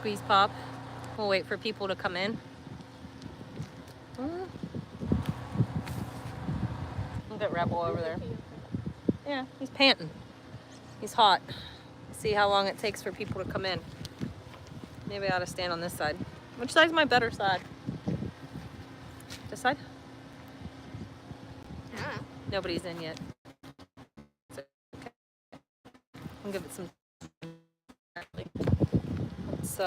squeeze pop. We'll wait for people to come in. Look at Rebel over there. Yeah, he's panting. He's hot. See how long it takes for people to come in. Maybe I ought to stand on this side. Which side's my better side? This side? Yeah. Nobody's in yet. Okay. I'll give it some. Let's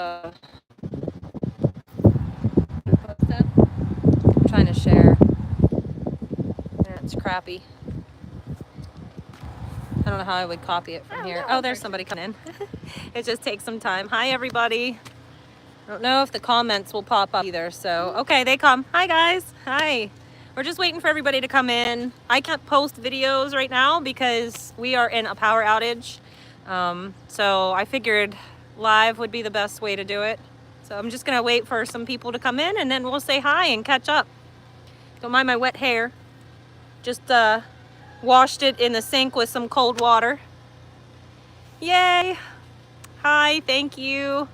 I'm trying to share. Yeah, it's crappy. I don't know how I would copy it from here. Oh, there's somebody coming in. It just takes some time. Hi, everybody. I don't know if the comments will pop up either. So, okay, they come. Hi, guys. Hi. We're just waiting for everybody to come in. I can't post videos right now because we are in a power outage. So I figured live would be the best way to do it. So I'm just gonna wait for some people to come in and then we'll say hi and catch up. Don't mind my wet hair. Just washed it in the sink with some cold water. Yay! Hi, thank you.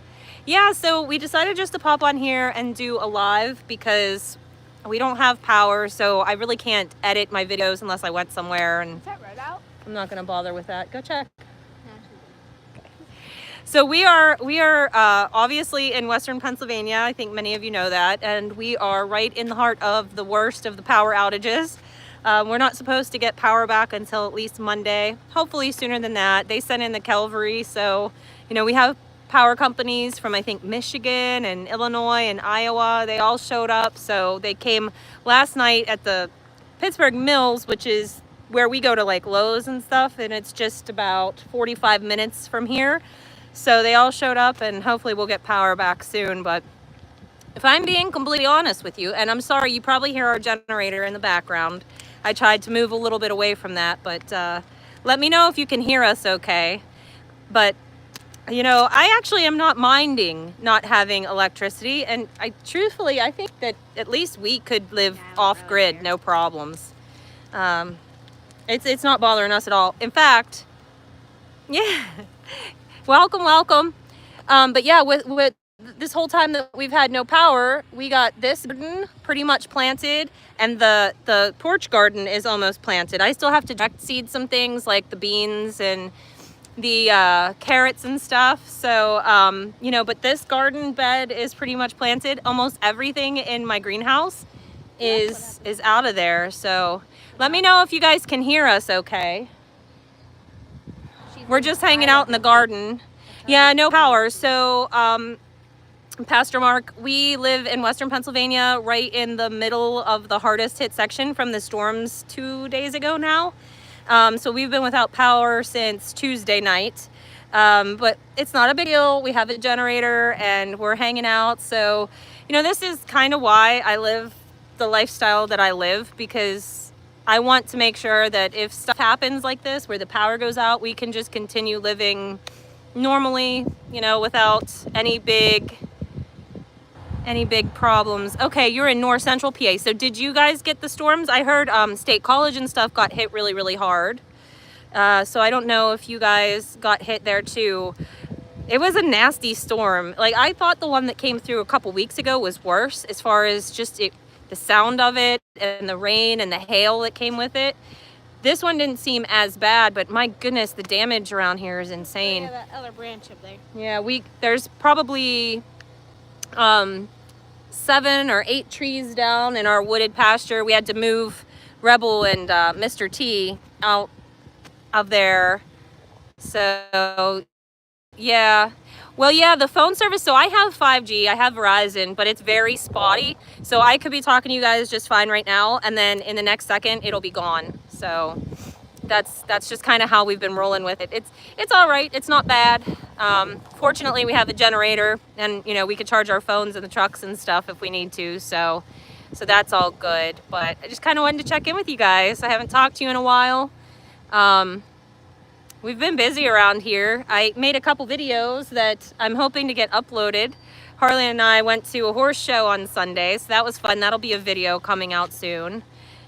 Yeah, so we decided just to pop on here and do a live because we don't have power, so I really can't edit my videos unless I went somewhere, and Is that red out? I'm not gonna bother with that. Go check. Okay. So we are obviously in Western Pennsylvania. I think many of you know that, and we are right in the heart of the worst of the power outages. We're not supposed to get power back until at least Monday, hopefully sooner than that. They sent in the cavalry, so you know we have power companies from I think Michigan and Illinois and Iowa. They all showed up, so they came last night at the Pittsburgh Mills, which is where we go to like Lowe's and stuff, and it's just about 45 minutes from here. So they all showed up, and hopefully we'll get power back soon. But if I'm being completely honest with you, and I'm sorry, you probably hear our generator in the background. I tried to move a little bit away from that, but let me know if you can hear us okay. But you know, I actually am not minding not having electricity, and truthfully, I think that at least we could live off grid, no problems. It's not bothering us at all. In fact, yeah, welcome. But yeah, with this whole time that we've had no power, we got this garden pretty much planted, and the porch garden is almost planted. I still have to direct seed some things like the beans and the carrots and stuff. So, you know, but this garden bed is pretty much planted. Almost everything in my greenhouse is out of there. So let me know if you guys can hear us okay. We're just hanging out in the garden. Yeah, no power. So, Pastor Mark, we live in Western Pennsylvania, right in the middle of the hardest hit section from the storms 2 days ago now. So we've been without power since Tuesday night, but it's not a big deal. We have a generator and we're hanging out. So, you know, this is kind of why I live the lifestyle that I live, because I want to make sure that if stuff happens like this, where the power goes out, we can just continue living normally, you know, without any big problems. Okay, you're in North Central PA. So did you guys get the storms? I heard State College and stuff got hit really, really hard. So I don't know if you guys got hit there too. It was a nasty storm. Like, I thought the one that came through a couple weeks ago was worse as far as just the sound of it and the rain and the hail that came with it. This one didn't seem as bad, but my goodness, the damage around here is insane. Yeah, that other branch up there. Yeah, there's probably 7 or 8 trees down in our wooded pasture. We had to move Rebel and Mr. T out of there. So yeah, well, yeah, the phone service, so I have 5G, I have Verizon, but it's very spotty. So I could be talking to you guys just fine right now, and then in the next second it'll be gone. So that's just kind of how we've been rolling with it. It's all right. It's not bad. Fortunately, we have a generator, and you know, we could charge our phones in the trucks and stuff if we need to. So that's all good. But I just kind of wanted to check in with you guys. I haven't talked to you in a while. We've been busy around here. I made a couple videos that I'm hoping to get uploaded. Harley and I went to a horse show on Sunday, so that was fun. That'll be a video coming out soon.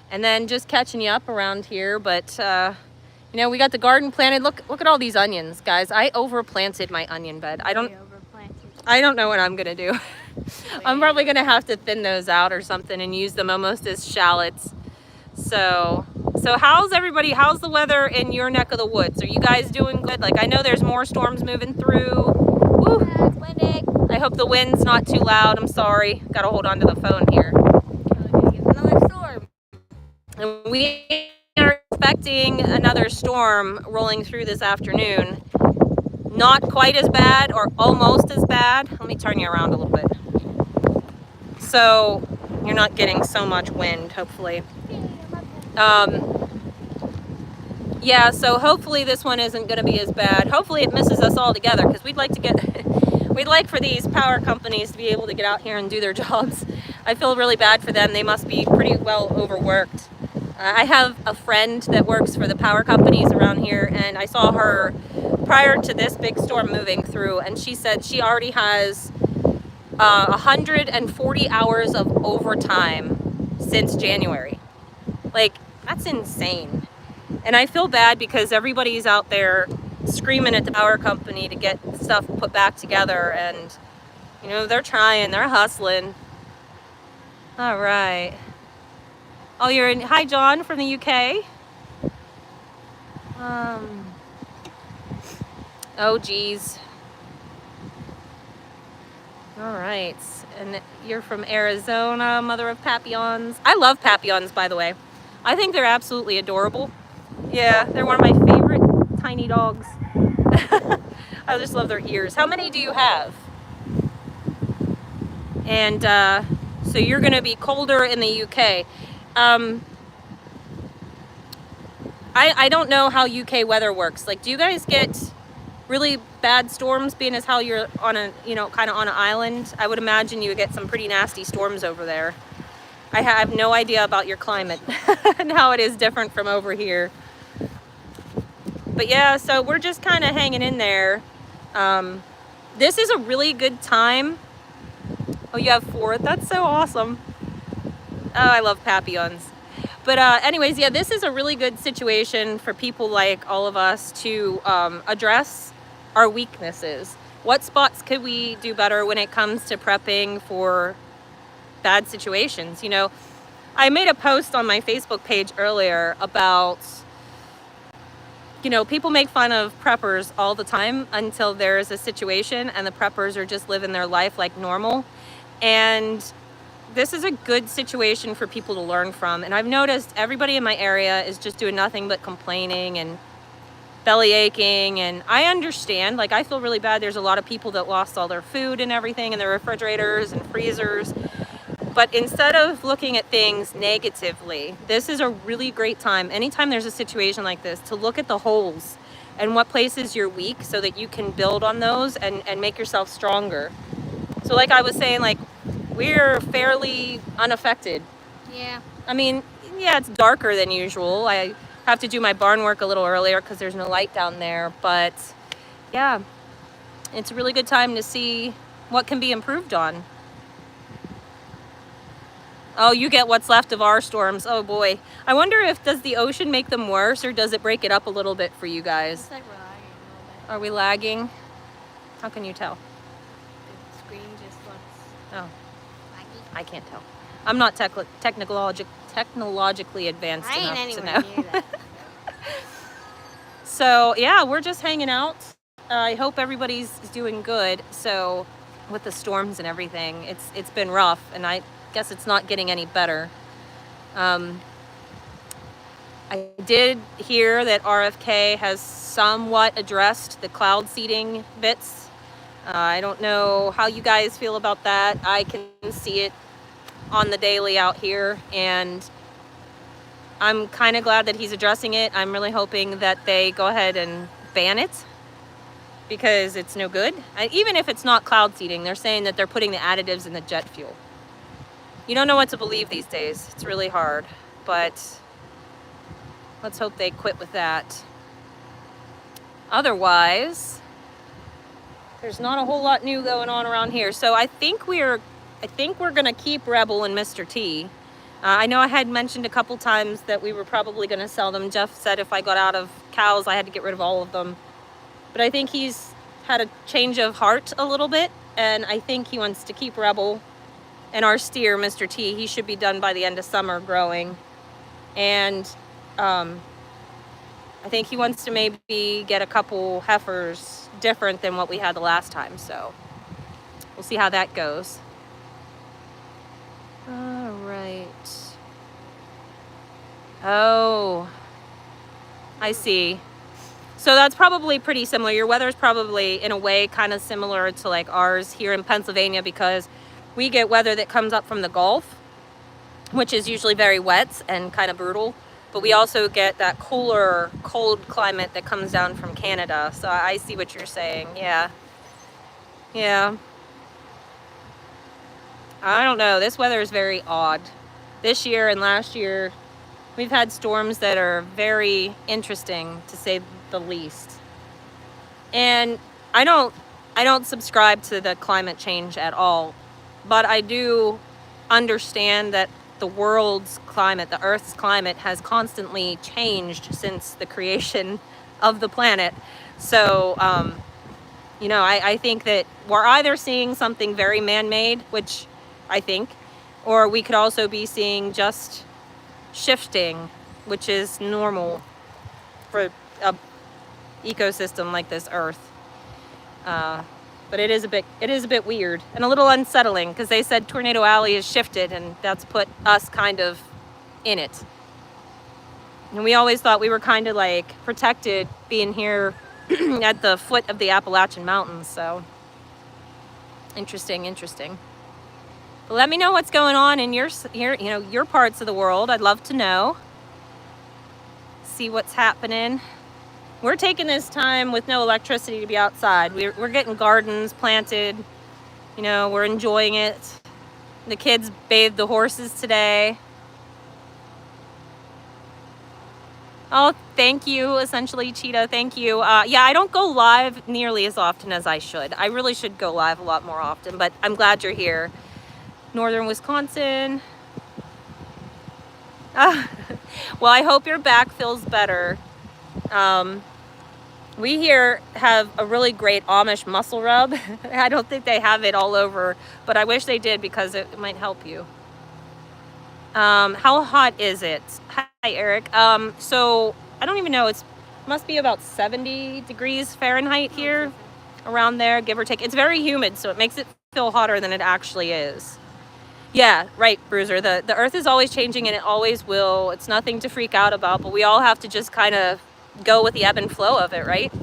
And then just catching you up around here. But you know, we got the garden planted. Look at all these onions, guys. I overplanted my onion bed. I don't know what I'm gonna do. I'm probably gonna have to thin those out or something and use them almost as shallots. So how's everybody, how's the weather in your neck of the woods? Are you guys doing good? Like, I know there's more storms moving through. Woo. Yeah, it's windy. I hope the wind's not too loud. I'm sorry. Gotta hold on to the phone here. Another storm. And we are expecting another storm rolling through this afternoon. Not quite as bad or almost as bad. Let me turn you around a little bit. So you're not getting so much wind, hopefully. Yeah, so hopefully this one isn't going to be as bad. Hopefully it misses us all together, because we'd like to get, we'd like for these power companies to be able to get out here and do their jobs. I feel really bad for them. They must be pretty well overworked. I have a friend that works for the power companies around here, and I saw her prior to this big storm moving through, and she said she already has 140 hours of overtime since January. Like, that's insane. And I feel bad because everybody's out there screaming at the power company to get stuff put back together, and you know, they're trying, they're hustling. All right. Oh, you're in, hi John from the UK. Oh geez. All right, and you're from Arizona, mother of Papons. I love Papons, by the way. I think they're absolutely adorable. Yeah, they're one of my favorite tiny dogs. I just love their ears. How many do you have? And so you're gonna be colder in the UK. I don't know how UK weather works. Like, do you guys get really bad storms, being as how you're on a, you know, kind of on an island? I would imagine you would get some pretty nasty storms over there. I have no idea about your climate and how it is different from over here. But yeah, so we're just kind of hanging in there. This is a really good time. Oh, you have 4? That's so awesome. Oh, I love Papillons. But anyways, yeah, this is a really good situation for people like all of us to address our weaknesses. What spots could we do better when it comes to prepping for bad situations? You know, I made a post on my Facebook page earlier about, you know, people make fun of preppers all the time until there's a situation and the preppers are just living their life like normal. And this is a good situation for people to learn from. And I've noticed everybody in my area is just doing nothing but complaining and belly aching. And I understand, like, I feel really bad. There's a lot of people that lost all their food and everything in their refrigerators and freezers. But instead of looking at things negatively, this is a really great time, anytime there's a situation like this, to look at the holes and what places you're weak so that you can build on those and make yourself stronger. So like I was saying, like, we're fairly unaffected. Yeah. I mean, yeah, it's darker than usual. I have to do my barn work a little earlier because there's no light down there. But yeah, it's a really good time to see what can be improved on. Oh, you get what's left of our storms. Oh boy. I wonder if, does the ocean make them worse, or does it break it up a little bit for you guys? It's like we're lagging a little bit. Are we lagging? How can you tell? The screen just looks Oh, laggy. I can't tell. I'm not technologically advanced I enough ain't to anywhere know. near that. So yeah, we're just hanging out. I hope everybody's doing good. So with the storms and everything, it's been rough, and I guess it's not getting any better. I did hear that RFK has somewhat addressed the cloud seeding bits. I don't know how you guys feel about that. I can see it on the daily out here, and I'm kind of glad that he's addressing it. I'm really hoping that they go ahead and ban it, because it's no good. Even if it's not cloud seeding, they're saying that they're putting the additives in the jet fuel. You don't know what to believe these days. It's really hard, but let's hope they quit with that. Otherwise, there's not a whole lot new going on around here. So I think we're gonna keep Rebel and Mr. T. I know I had mentioned a couple times that we were probably gonna sell them. Jeff said if I got out of cows, I had to get rid of all of them. But I think he's had a change of heart a little bit, and I think he wants to keep Rebel. And our steer, Mr. T, he should be done by the end of summer growing. And I think he wants to maybe get a couple heifers different than what we had the last time. So we'll see how that goes. All right. Oh, I see. So that's probably pretty similar. Your weather's probably, in a way, kind of similar to like ours here in Pennsylvania, because we get weather that comes up from the Gulf, which is usually very wet and kind of brutal. But we also get that cooler, cold climate that comes down from Canada. So I see what you're saying. Yeah. Yeah. I don't know. This weather is very odd. This year and last year, we've had storms that are very interesting, to say the least. And I don't subscribe to the climate change at all, but I do understand that the world's climate, the Earth's climate, has constantly changed since the creation of the planet. So, you know, I think that we're either seeing something very man-made, which I think, or we could also be seeing just shifting, which is normal for a ecosystem like this Earth. But it is a bit weird and a little unsettling, because they said Tornado Alley has shifted, and that's put us kind of in it. And we always thought we were kind of like protected being here at the foot of the Appalachian Mountains. So interesting. But let me know what's going on in your parts of the world. I'd love to know. See what's happening. We're taking this time with no electricity to be outside. We're getting gardens planted. You know, we're enjoying it. The kids bathed the horses today. Oh, thank you, essentially, Cheetah. Thank you. Yeah, I don't go live nearly as often as I should. I really should go live a lot more often, but I'm glad you're here. Northern Wisconsin. Well, I hope your back feels better. We here have a really great Amish muscle rub. I don't think they have it all over, but I wish they did, because it might help you. How hot is it? Hi, Eric. So I don't even know. It must be about 70 degrees Fahrenheit here, around there, give or take. It's very humid, so it makes it feel hotter than it actually is. Yeah, right, Bruiser. The Earth is always changing, and it always will. It's nothing to freak out about, but we all have to just kind of go with the ebb and flow of it, right?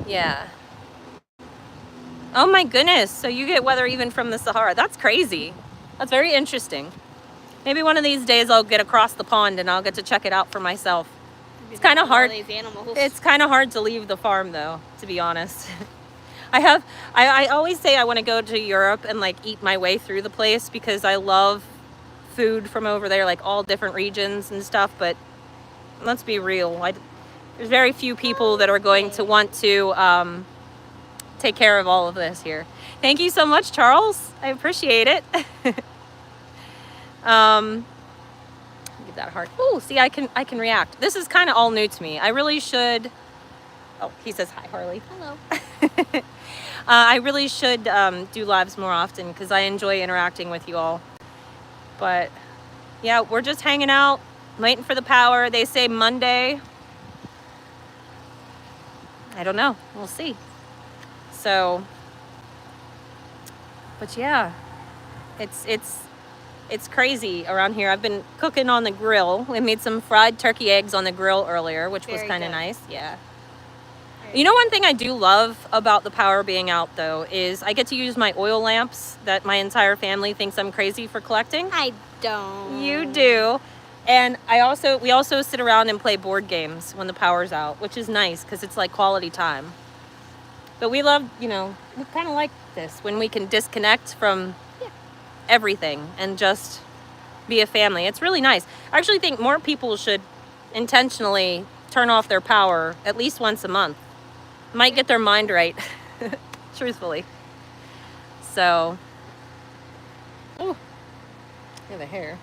Yeah. Oh my goodness. So you get weather even from the Sahara. That's crazy. That's very interesting. Maybe one of these days I'll get across the pond and I'll get to check it out for myself. It's kind of hard. It's kind of hard to leave the farm, though, to be honest. I always say I want to go to Europe and like eat my way through the place, because I love food from over there, like all different regions and stuff. But let's be real. There's very few people that are going to want to take care of all of this here. Thank you so much, Charles. I appreciate it. Give that a heart. Oh, see, I can react. This is kind of all new to me. I really should. Oh, he says hi, Harley. Hello. I really should do lives more often, because I enjoy interacting with you all. But yeah, we're just hanging out, waiting for the power. They say Monday. I don't know. We'll see. So, but yeah, it's crazy around here. I've been cooking on the grill. We made some fried turkey eggs on the grill earlier, which was kind of nice. Yeah. You know, one thing I do love about the power being out, though, is I get to use my oil lamps that my entire family thinks I'm crazy for collecting. I don't. You do. And we also sit around and play board games when the power's out, which is nice, because it's like quality time. But we love, we kind of like this, when we can disconnect from everything and just be a family. It's really nice. I actually think more people should intentionally turn off their power at least once a month. Might get their mind right, truthfully. So, oh, I have a hair.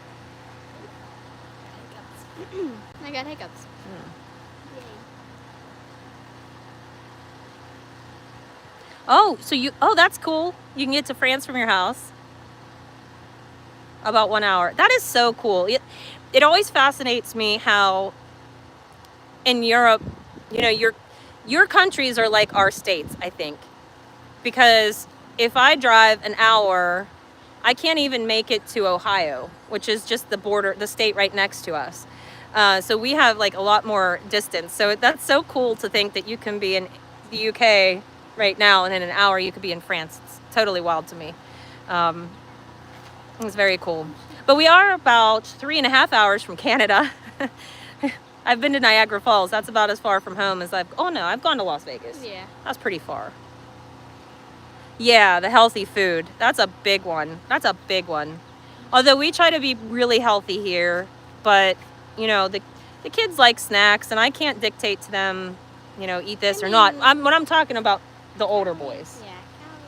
I got hiccups. Oh, oh, that's cool. You can get to France from your house. About 1 hour. That is so cool. It always fascinates me how in Europe, you know, your countries are like our states, I think. Because if I drive an hour, I can't even make it to Ohio, which is just the border, the state right next to us. So we have like a lot more distance. So that's so cool to think that you can be in the UK right now and in an hour you could be in France. It's totally wild to me. It's very cool. But we are about 3.5 hours from Canada. I've been to Niagara Falls. That's about as far from home as I've gone to Las Vegas. Yeah. That's pretty far. Yeah, the healthy food. That's a big one. Although we try to be really healthy here, but you know, the kids like snacks and I can't dictate to them, you know, eat this or not. When I'm talking about the older boys. Yeah.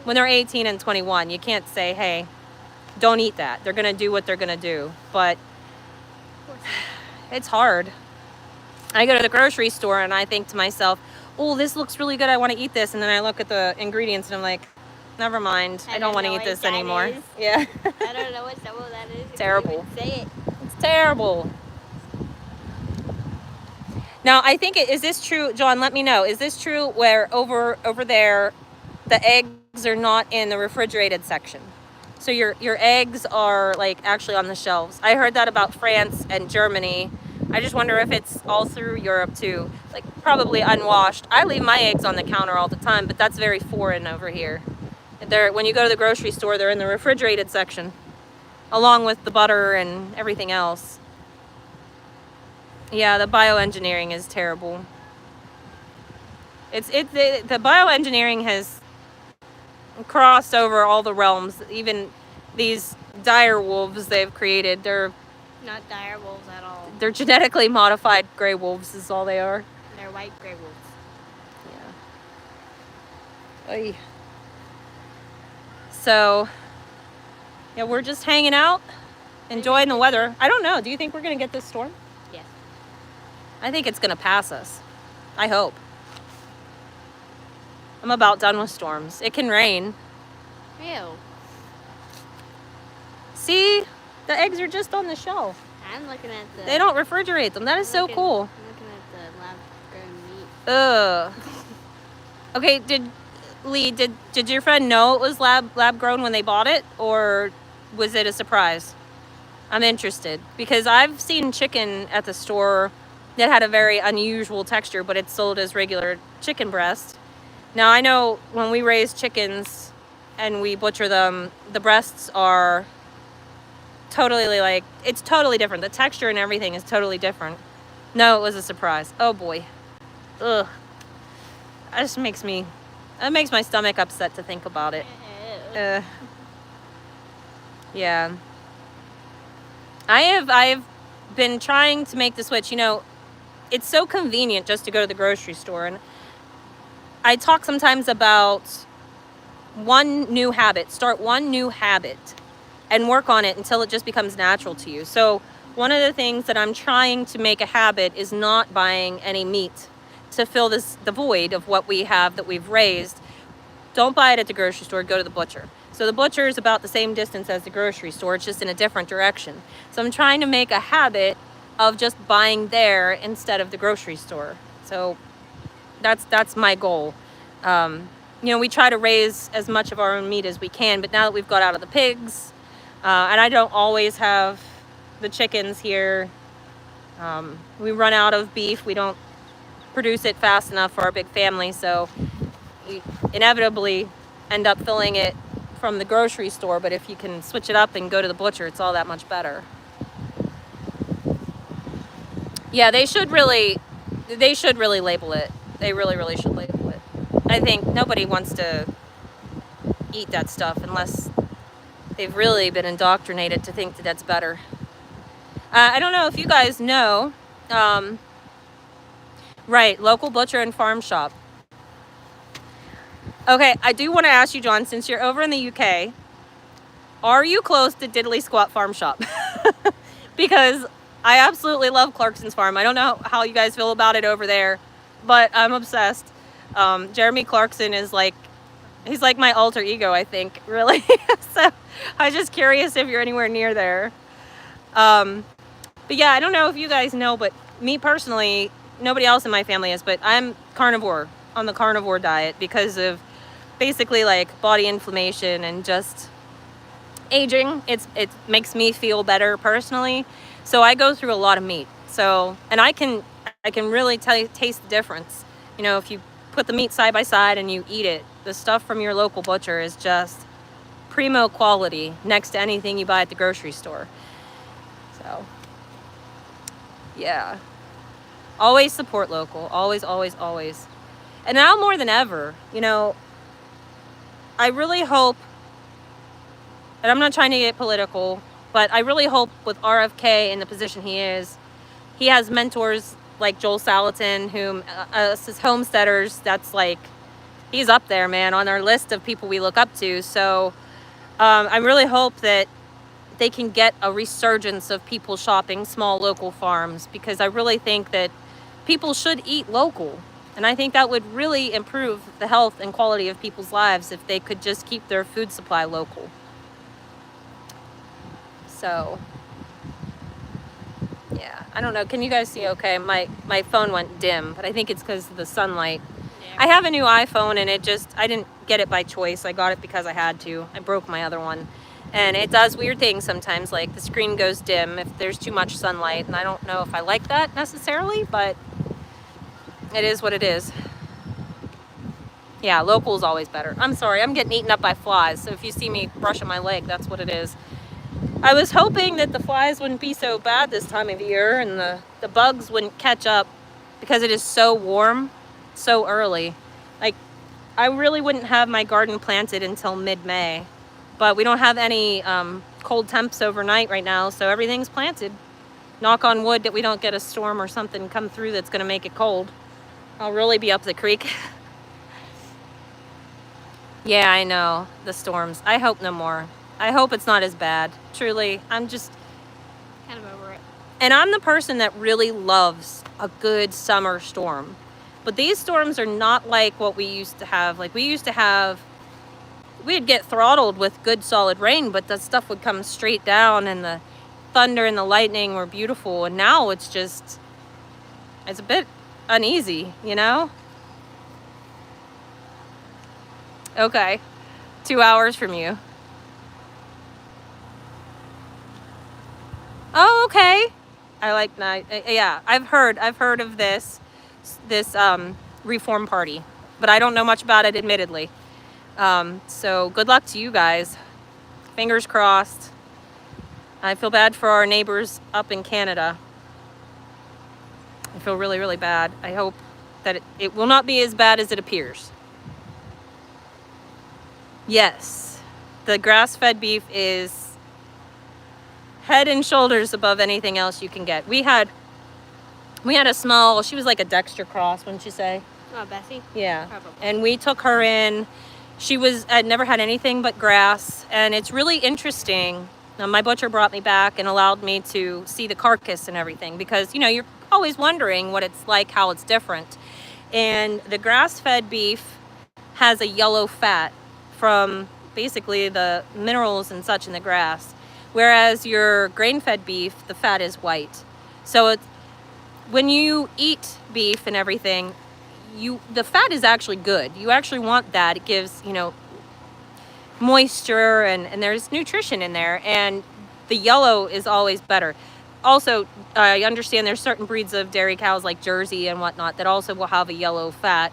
When they're 18 and 21, you can't say, "Hey, don't eat that." They're going to do what they're going to do. But it's hard. I go to the grocery store and I think to myself, "Oh, this looks really good. I want to eat this." And then I look at the ingredients and I'm like, never mind. I don't want to eat this anymore. Yeah. I don't know what some of that is. Terrible. Say it. It's terrible. Now, I think is this true, John? Let me know. Is this true where over there, the eggs are not in the refrigerated section? So your eggs are like actually on the shelves. I heard that about France and Germany. I just wonder if it's all through Europe too. Like probably unwashed. I leave my eggs on the counter all the time, but that's very foreign over here. When you go to the grocery store, they're in the refrigerated section, along with the butter and everything else. Yeah, the bioengineering is terrible. The bioengineering has crossed over all the realms. Even these dire wolves they've created, they're not dire wolves at all. They're genetically modified gray wolves is all they are. They're white gray wolves. Yeah. Oy. So, yeah, we're just hanging out, enjoying the weather. I don't know. Do you think we're going to get this storm? Yes. I think it's going to pass us. I hope. I'm about done with storms. It can rain. Ew. See? The eggs are just on the shelf. I'm looking at the... They don't refrigerate them. That is so cool. I'm looking at the lab-grown meat. Ugh. Okay, Lee, did your friend know it was lab grown when they bought it, or was it a surprise? I'm interested because I've seen chicken at the store that had a very unusual texture, but it's sold as regular chicken breast. Now I know when we raise chickens and we butcher them, the breasts are totally like, it's totally different. The texture and everything is totally different. No, it was a surprise. Oh boy. Ugh. It makes my stomach upset to think about it. Yeah. I've been trying to make the switch. You know, it's so convenient just to go to the grocery store. And I talk sometimes about one new habit. Start one new habit and work on it until it just becomes natural to you. So one of the things that I'm trying to make a habit is not buying any meat to fill the void of what we have that we've raised. Don't buy it at the grocery store, go to the butcher. So the butcher is about the same distance as the grocery store, it's just in a different direction. So I'm trying to make a habit of just buying there instead of the grocery store. So that's my goal. You know, we try to raise as much of our own meat as we can, but now that we've got out of the pigs, and I don't always have the chickens here, we run out of beef. We don't produce it fast enough for our big family, so you inevitably end up filling it from the grocery store. But if you can switch it up and go to the butcher, it's all that much better. Yeah, they should really label it. They really should label it. I think nobody wants to eat that stuff unless they've really been indoctrinated to think that that's better. I don't know if you guys know, right, local butcher and farm shop. Okay, I do want to ask you, John, since you're over in the UK, are you close to Diddley Squat Farm Shop? Because I absolutely love Clarkson's Farm. I don't know how you guys feel about it over there, but I'm obsessed. Jeremy Clarkson is like He's like my alter ego, I think, really. So I was just curious if you're anywhere near there. But yeah, I don't know if you guys know, but me personally, nobody else in my family is, but I'm carnivore, on the carnivore diet because of basically like body inflammation and just aging. It makes me feel better personally. So I go through a lot of meat. So, and I can really taste the difference. You know, if you put the meat side by side and you eat it, the stuff from your local butcher is just primo quality next to anything you buy at the grocery store. So, yeah. Always support local. Always, always, always. And now more than ever, you know, I really hope, and I'm not trying to get political, but I really hope with RFK in the position he is, he has mentors like Joel Salatin, whom us as homesteaders, that's like, he's up there, man, on our list of people we look up to. So I really hope that they can get a resurgence of people shopping small local farms, because I really think that people should eat local. And I think that would really improve the health and quality of people's lives if they could just keep their food supply local. So, yeah, I don't know. Can you guys see okay? My phone went dim, but I think it's because of the sunlight. Yeah. I have a new iPhone, and I didn't get it by choice. I got it because I had to. I broke my other one. And it does weird things sometimes, like the screen goes dim if there's too much sunlight. And I don't know if I like that necessarily, but it is what it is. Yeah, local is always better. I'm sorry, I'm getting eaten up by flies. So if you see me brushing my leg, that's what it is. I was hoping that the flies wouldn't be so bad this time of year and the bugs wouldn't catch up, because it is so warm so early. Like, I really wouldn't have my garden planted until mid-May, but we don't have any cold temps overnight right now, so everything's planted. Knock on wood that we don't get a storm or something come through that's going to make it cold. I'll really be up the creek. Yeah, I know, the storms. I hope no more. I hope it's not as bad. Truly, I'm just kind of over it. And I'm the person that really loves a good summer storm. But these storms are not like what we used to have. Like, we'd get throttled with good solid rain, but the stuff would come straight down, and the thunder and the lightning were beautiful. And now it's a bit uneasy, you know? Okay, 2 hours from you. Oh, okay. I like that. Yeah, I've heard of this reform party, but I don't know much about it, admittedly. So good luck to you guys. Fingers crossed. I feel bad for our neighbors up in Canada. I feel really, really bad. I hope that it will not be as bad as it appears. Yes, the grass-fed beef is head and shoulders above anything else you can get. We had a small, she was like a Dexter cross, wouldn't you say? Oh, Bessie? Yeah. Probably. And we took her in. I'd never had anything but grass, and it's really interesting. My butcher brought me back and allowed me to see the carcass and everything, because, you know, you're always wondering what it's like, how it's different. And the grass-fed beef has a yellow fat from basically the minerals and such in the grass, whereas your grain-fed beef, the fat is white. So when you eat beef and everything, the fat is actually good. You actually want that. It gives, you know, moisture, and there's nutrition in there, and the yellow is always better. Also, I understand there's certain breeds of dairy cows like Jersey and whatnot that also will have a yellow fat.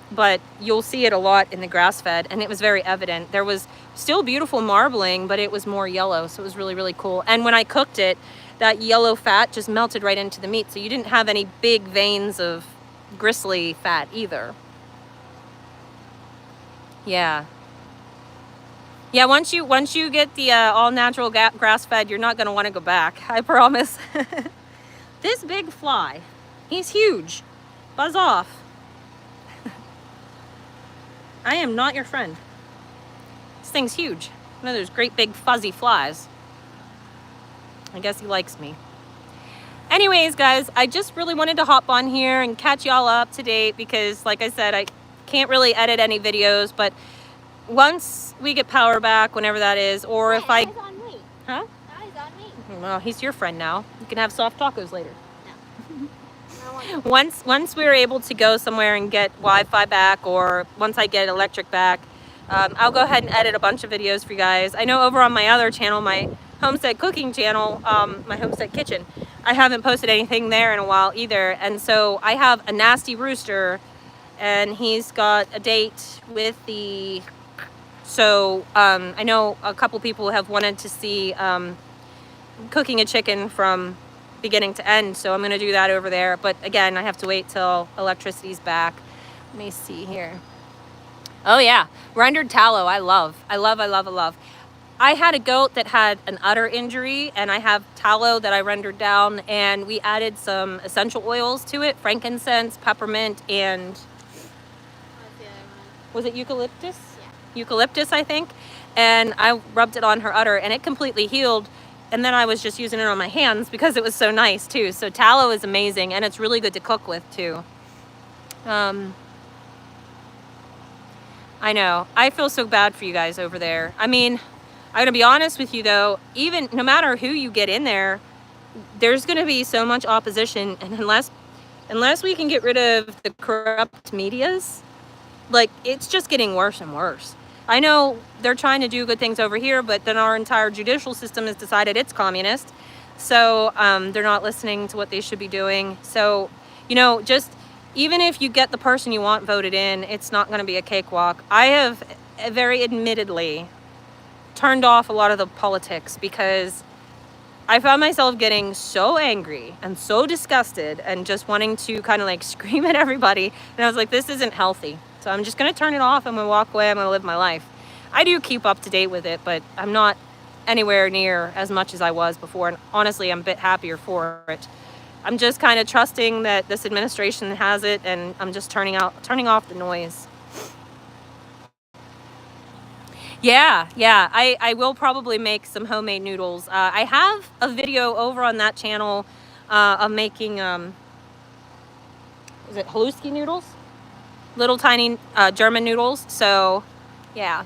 But you'll see it a lot in the grass-fed, and it was very evident. There was still beautiful marbling, but it was more yellow, so it was really, really cool. And when I cooked it, that yellow fat just melted right into the meat, so you didn't have any big veins of gristly fat either. Yeah. Yeah, once you get the all-natural grass-fed, you're not going to want to go back, I promise. This big fly, he's huge. Buzz off. I am not your friend. This thing's huge. One of those great big fuzzy flies. I guess he likes me. Anyways, guys, I just really wanted to hop on here and catch y'all up to date, because, like I said, can't really edit any videos, but once we get power back, whenever that is, or if I... Now he's on me. Huh? Now he's on me. Well, he's your friend now. You can have soft tacos later. No. I don't want Once we're able to go somewhere and get Wi-Fi back, or once I get electric back, I'll go ahead and edit a bunch of videos for you guys. I know over on my other channel, my homestead cooking channel, my homestead kitchen, I haven't posted anything there in a while either. And so I have a nasty rooster, and he's got a date with the... So I know a couple people have wanted to see cooking a chicken from beginning to end, so I'm going to do that over there. But again, I have to wait till electricity's back. Let me see here. Oh yeah, rendered tallow. I love. I had a goat that had an udder injury, and I have tallow that I rendered down, and we added some essential oils to it, frankincense, peppermint, and the other one. was it eucalyptus? Yeah. Eucalyptus, I think. And I rubbed it on her udder, and it completely healed. And then I was just using it on my hands because it was so nice too. So tallow is amazing, and it's really good to cook with too. I know. I feel so bad for you guys over there. I mean, I'm gonna be honest with you though, even no matter who you get in there, there's gonna be so much opposition, and unless we can get rid of the corrupt medias, like, it's just getting worse and worse. I know they're trying to do good things over here, but then our entire judicial system has decided it's communist. So they're not listening to what they should be doing. So, you know, just even if you get the person you want voted in, it's not going to be a cakewalk. I have very admittedly turned off a lot of the politics because I found myself getting so angry and so disgusted and just wanting to kind of like scream at everybody. And I was like, this isn't healthy. So I'm just going to turn it off. I'm going to walk away. I'm going to live my life. I do keep up to date with it, but I'm not anywhere near as much as I was before. And honestly, I'm a bit happier for it. I'm just kind of trusting that this administration has it, and I'm just turning off the noise. Yeah, I will probably make some homemade noodles. I have a video over on that channel of making, is it Haluski noodles? Little tiny German noodles. So, yeah.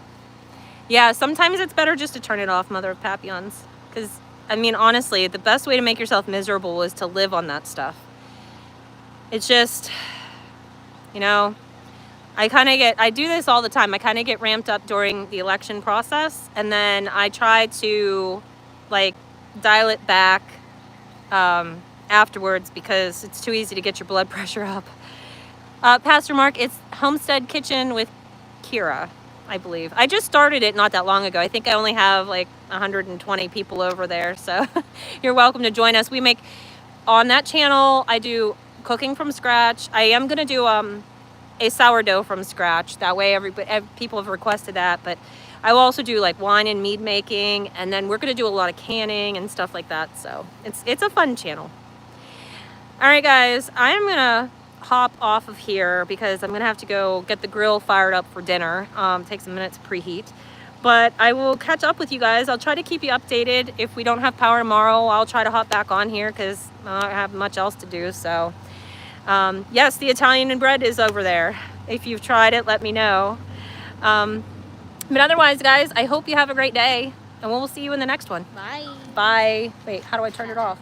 Yeah, sometimes it's better just to turn it off, mother of Papons. Because, I mean, honestly, the best way to make yourself miserable is to live on that stuff. It's just, you know... I do this all the time. I kind of get ramped up during the election process, and then I try to like dial it back afterwards because it's too easy to get your blood pressure up. Pastor Mark, it's Homestead Kitchen with Kira, I believe. I just started it not that long ago. I think I only have like 120 people over there, so you're welcome to join us. We make, on that channel, I do cooking from scratch. I am going to do a sourdough from scratch. That way people have requested that, but I will also do like wine and mead making, and then we're going to do a lot of canning and stuff like that. So it's a fun channel. All right, guys, I am going to hop off of here because I'm going to have to go get the grill fired up for dinner. Take some minutes to preheat, but I will catch up with you guys. I'll try to keep you updated. If we don't have power tomorrow, I'll try to hop back on here because I don't have much else to do. So yes, the Italian bread is over there. If you've tried it, let me know. But otherwise, guys, I hope you have a great day, and we'll see you in the next one. Bye. Bye. Wait, how do I turn it off?